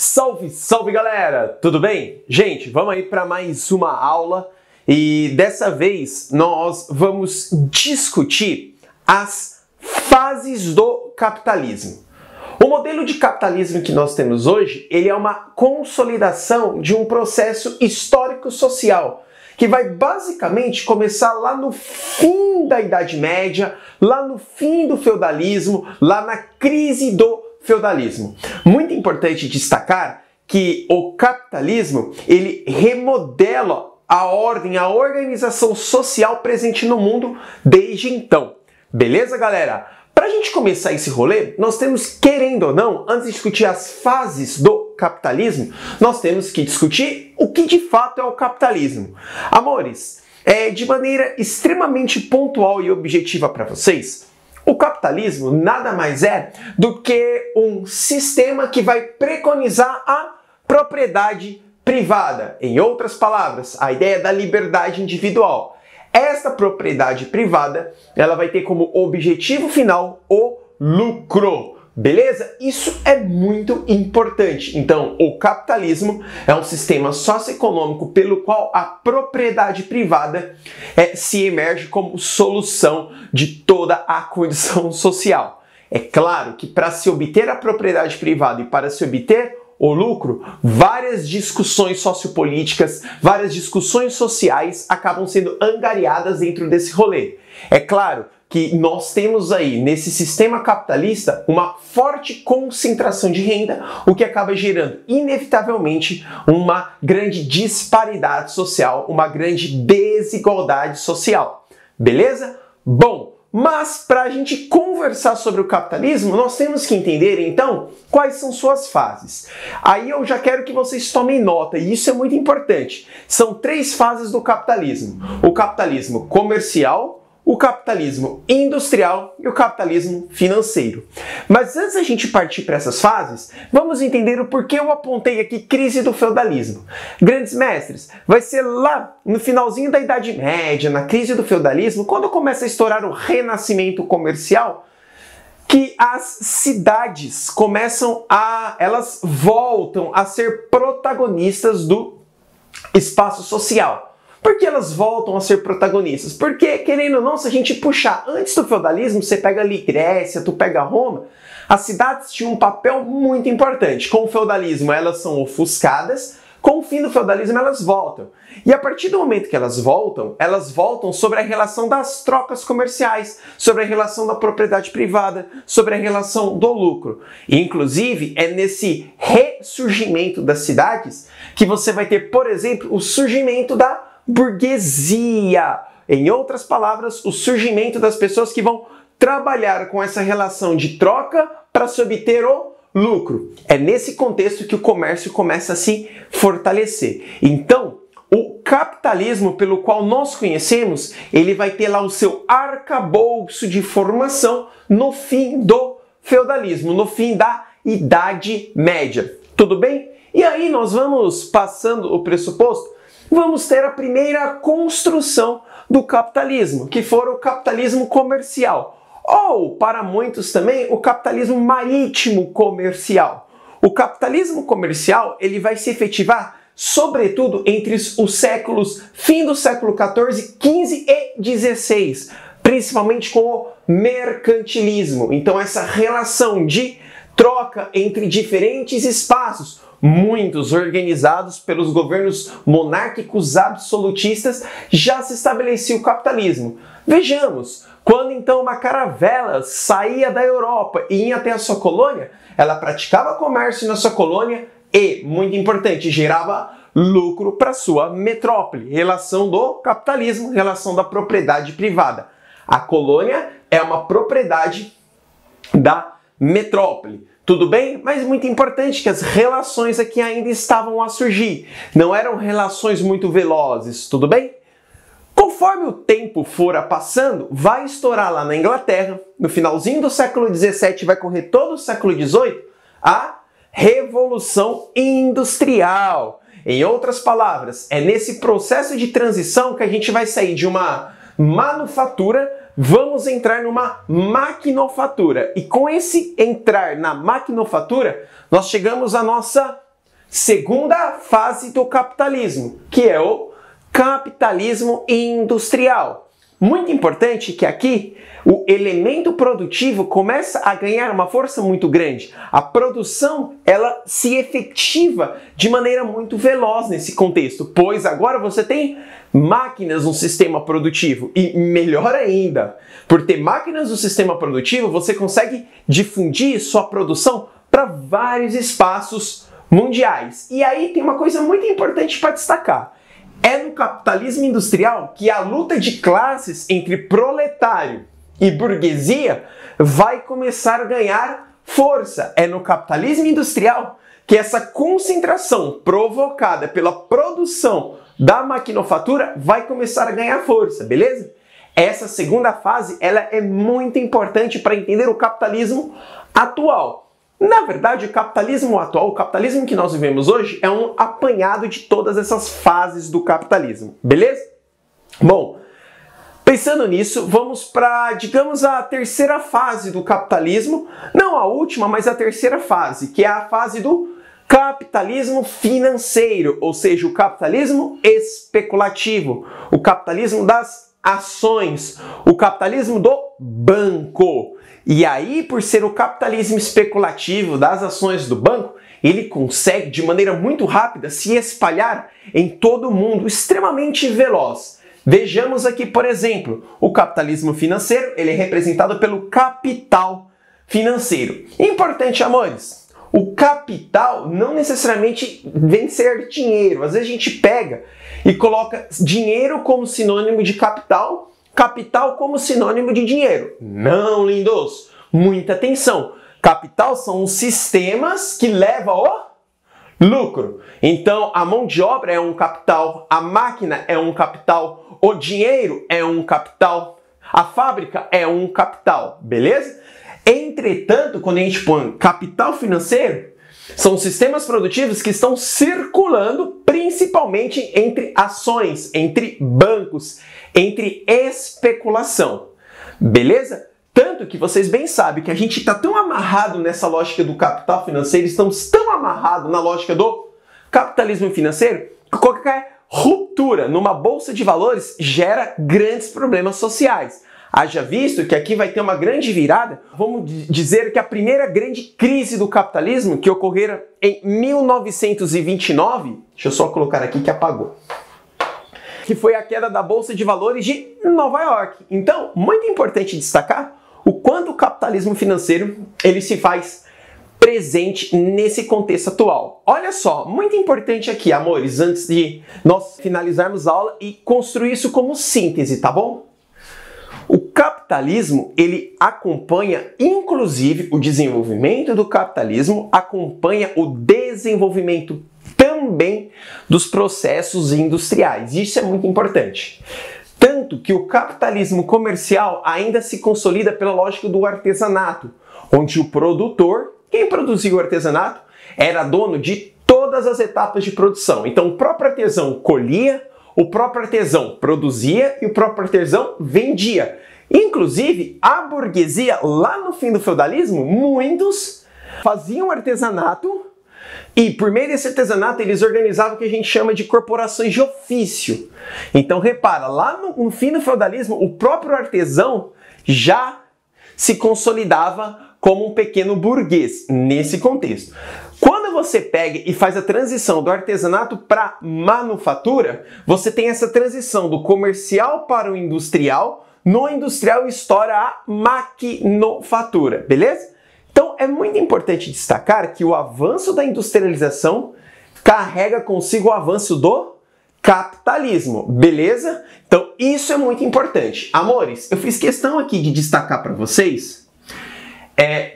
Salve, salve galera! Tudo bem? Gente, vamos aí para mais uma aula e dessa vez nós vamos discutir as fases do capitalismo. O modelo de capitalismo que nós temos hoje, ele é uma consolidação de um processo histórico-social que vai basicamente começar lá no fim da Idade Média, lá no fim do feudalismo, lá na crise do feudalismo. Muito importante destacar que o capitalismo, ele remodela a ordem, a organização social presente no mundo desde então. Beleza, galera? Para a gente começar esse rolê, nós temos, querendo ou não, antes de discutir as fases do capitalismo, nós temos que discutir o que de fato é o capitalismo. Amores, de maneira extremamente pontual e objetiva para vocês, o capitalismo nada mais é do que um sistema que vai preconizar a propriedade privada. Em outras palavras, a ideia da liberdade individual. Esta propriedade privada, ela vai ter como objetivo final o lucro. Beleza? Isso é muito importante. Então, o capitalismo é um sistema socioeconômico pelo qual a propriedade privada se emerge como solução de toda a condição social. É claro que para se obter a propriedade privada e para se obter o lucro, várias discussões sociopolíticas, várias discussões sociais acabam sendo angariadas dentro desse rolê. É claro que nós temos aí, nesse sistema capitalista, uma forte concentração de renda, o que acaba gerando, inevitavelmente, uma grande disparidade social, uma grande desigualdade social. Beleza? Bom, mas para a gente conversar sobre o capitalismo, nós temos que entender, então, quais são suas fases. Aí eu já quero que vocês tomem nota, e isso é muito importante. São 3 fases do capitalismo. O capitalismo comercial, o capitalismo industrial e o capitalismo financeiro. Mas antes da gente partir para essas fases, vamos entender o porquê eu apontei aqui crise do feudalismo. Grandes mestres, vai ser lá no finalzinho da Idade Média, na crise do feudalismo, quando começa a estourar o renascimento comercial, que as cidades elas voltam a ser protagonistas do espaço social. Por que elas voltam a ser protagonistas? Porque, querendo ou não, se a gente puxar antes do feudalismo, você pega ali Grécia, tu pega Roma, as cidades tinham um papel muito importante. Com o feudalismo elas são ofuscadas, com o fim do feudalismo elas voltam. E a partir do momento que elas voltam sobre a relação das trocas comerciais, sobre a relação da propriedade privada, sobre a relação do lucro. E, inclusive, é nesse ressurgimento das cidades que você vai ter, por exemplo, o surgimento da burguesia. Em outras palavras, o surgimento das pessoas que vão trabalhar com essa relação de troca para se obter o lucro. É nesse contexto que o comércio começa a se fortalecer. Então, o capitalismo pelo qual nós conhecemos, ele vai ter lá o seu arcabouço de formação no fim do feudalismo, no fim da Idade Média. Tudo bem? E aí nós vamos passando o pressuposto, vamos ter a primeira construção do capitalismo, que for o capitalismo comercial. Ou, para muitos também, o capitalismo marítimo comercial. O capitalismo comercial, ele vai se efetivar, sobretudo, entre os séculos, fim do século XIV, XV e XVI, principalmente com o mercantilismo. Então, essa relação de troca entre diferentes espaços, muitos organizados pelos governos monárquicos absolutistas, já se estabelecia o capitalismo. Vejamos, quando então uma caravela saía da Europa e ia até a sua colônia, ela praticava comércio na sua colônia e, muito importante, gerava lucro para sua metrópole. Relação do capitalismo, relação da propriedade privada. A colônia é uma propriedade da metrópole. Tudo bem? Mas muito importante que as relações aqui ainda estavam a surgir. Não eram relações muito velozes, tudo bem? Conforme o tempo fora passando, vai estourar lá na Inglaterra, no finalzinho do século XVII, vai correr todo o século XVIII, a Revolução Industrial. Em outras palavras, é nesse processo de transição que a gente vai sair de uma manufatura, vamos entrar numa maquinofatura. E com esse entrar na maquinofatura, nós chegamos à nossa segunda fase do capitalismo, que é o capitalismo industrial. Muito importante que aqui o elemento produtivo começa a ganhar uma força muito grande. A produção, ela se efetiva de maneira muito veloz nesse contexto, pois agora você tem máquinas no sistema produtivo e melhor ainda, por ter máquinas no sistema produtivo, você consegue difundir sua produção para vários espaços mundiais. E aí tem uma coisa muito importante para destacar. É no capitalismo industrial que a luta de classes entre proletário e burguesia vai começar a ganhar força. É no capitalismo industrial que essa concentração provocada pela produção da maquinofatura vai começar a ganhar força, beleza? Essa segunda fase, ela é muito importante para entender o capitalismo atual. Na verdade, o capitalismo atual, o capitalismo que nós vivemos hoje, é um apanhado de todas essas fases do capitalismo, beleza? Bom, pensando nisso, vamos para, digamos, a terceira fase do capitalismo, não a última, mas a terceira fase, que é a fase do capitalismo financeiro, ou seja, o capitalismo especulativo, o capitalismo das ações, o capitalismo do banco. E aí, por ser o capitalismo especulativo das ações do banco, ele consegue de maneira muito rápida se espalhar em todo o mundo, extremamente veloz. Vejamos aqui, por exemplo, o capitalismo financeiro, ele é representado pelo capital financeiro. Importante, amores, o capital não necessariamente vem ser dinheiro. Às vezes a gente pega e coloca dinheiro como sinônimo de capital, capital como sinônimo de dinheiro. Não, lindos! Muita atenção! Capital são os sistemas que levam ao lucro. Então, a mão de obra é um capital, a máquina é um capital, o dinheiro é um capital, a fábrica é um capital, beleza? Entretanto, quando a gente põe capital financeiro, são sistemas produtivos que estão circulando principalmente entre ações, entre bancos, entre especulação. Beleza? Tanto que vocês bem sabem que a gente está tão amarrado nessa lógica do capital financeiro, estamos tão amarrados na lógica do capitalismo financeiro, que qualquer ruptura numa bolsa de valores gera grandes problemas sociais. Haja visto que aqui vai ter uma grande virada, vamos dizer que a primeira grande crise do capitalismo, que ocorrera em 1929, deixa eu só colocar aqui que apagou, que foi a queda da Bolsa de Valores de Nova York. Então, muito importante destacar o quanto o capitalismo financeiro ele se faz presente nesse contexto atual. Olha só, muito importante aqui, amores, antes de nós finalizarmos a aula e construir isso como síntese, tá bom? O capitalismo, ele acompanha, inclusive, o desenvolvimento do capitalismo, acompanha o desenvolvimento também dos processos industriais. Isso é muito importante. Tanto que o capitalismo comercial ainda se consolida pela lógica do artesanato, onde o produtor, quem produzia o artesanato, era dono de todas as etapas de produção. Então, o próprio artesão colhia, o próprio artesão produzia e o próprio artesão vendia. Inclusive, a burguesia, lá no fim do feudalismo, muitos faziam artesanato e, por meio desse artesanato, eles organizavam o que a gente chama de corporações de ofício. Então, repara, lá no fim do feudalismo, o próprio artesão já se consolidava como um pequeno burguês, nesse contexto. Quando você pega e faz a transição do artesanato para manufatura, você tem essa transição do comercial para o industrial, no industrial estoura a maquinofatura, beleza? Então é muito importante destacar que o avanço da industrialização carrega consigo o avanço do capitalismo, beleza? Então isso é muito importante. Amores, eu fiz questão aqui de destacar para vocês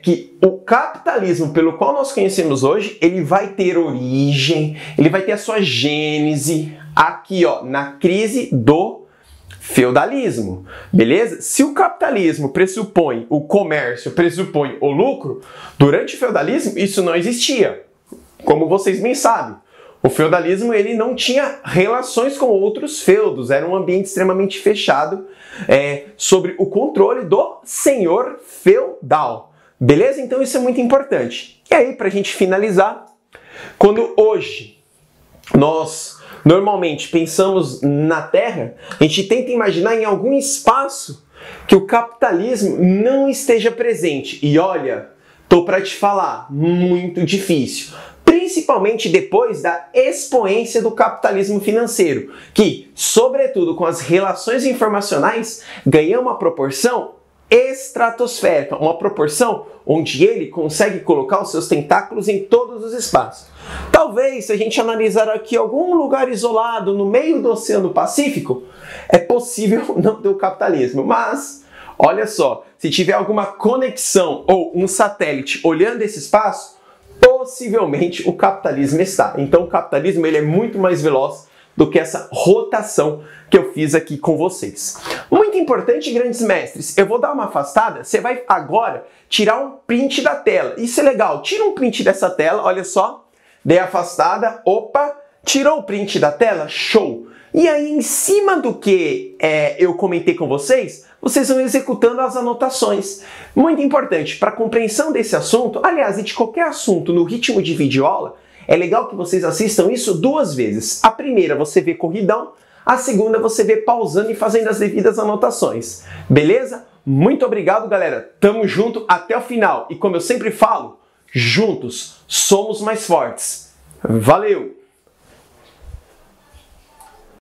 que o capitalismo pelo qual nós conhecemos hoje, ele vai ter origem, ele vai ter a sua gênese aqui, ó, na crise do feudalismo, beleza? Se o capitalismo pressupõe o comércio, pressupõe o lucro, durante o feudalismo isso não existia. Como vocês bem sabem, o feudalismo ele não tinha relações com outros feudos, era um ambiente extremamente fechado sobre o controle do senhor feudal. Beleza? Então isso é muito importante. E aí, para a gente finalizar, Quando hoje nós normalmente pensamos na Terra, a gente tenta imaginar em algum espaço que o capitalismo não esteja presente. E olha, tô para te falar, muito difícil. Principalmente depois da expoência do capitalismo financeiro, que, sobretudo com as relações informacionais, ganhou uma proporção estratosférica, uma proporção onde ele consegue colocar os seus tentáculos em todos os espaços. Talvez, se a gente analisar aqui algum lugar isolado no meio do Oceano Pacífico, é possível não ter o capitalismo, mas olha só, se tiver alguma conexão ou um satélite olhando esse espaço, possivelmente o capitalismo está. Então o capitalismo ele é muito mais veloz do que essa rotação que eu fiz aqui com vocês. Muito importante, grandes mestres, eu vou dar uma afastada, você vai agora tirar um print da tela. Isso é legal, tira um print dessa tela, olha só, dei afastada, opa, tirou o print da tela, show! E aí, em cima do que eu comentei com vocês, vocês vão executando as anotações. Muito importante, para a compreensão desse assunto, aliás, e de qualquer assunto no ritmo de videoaula, é legal que vocês assistam isso 2 vezes. A primeira você vê corridão, a segunda você vê pausando e fazendo as devidas anotações. Beleza? Muito obrigado, galera. Tamo junto até o final. E como eu sempre falo, juntos somos mais fortes. Valeu!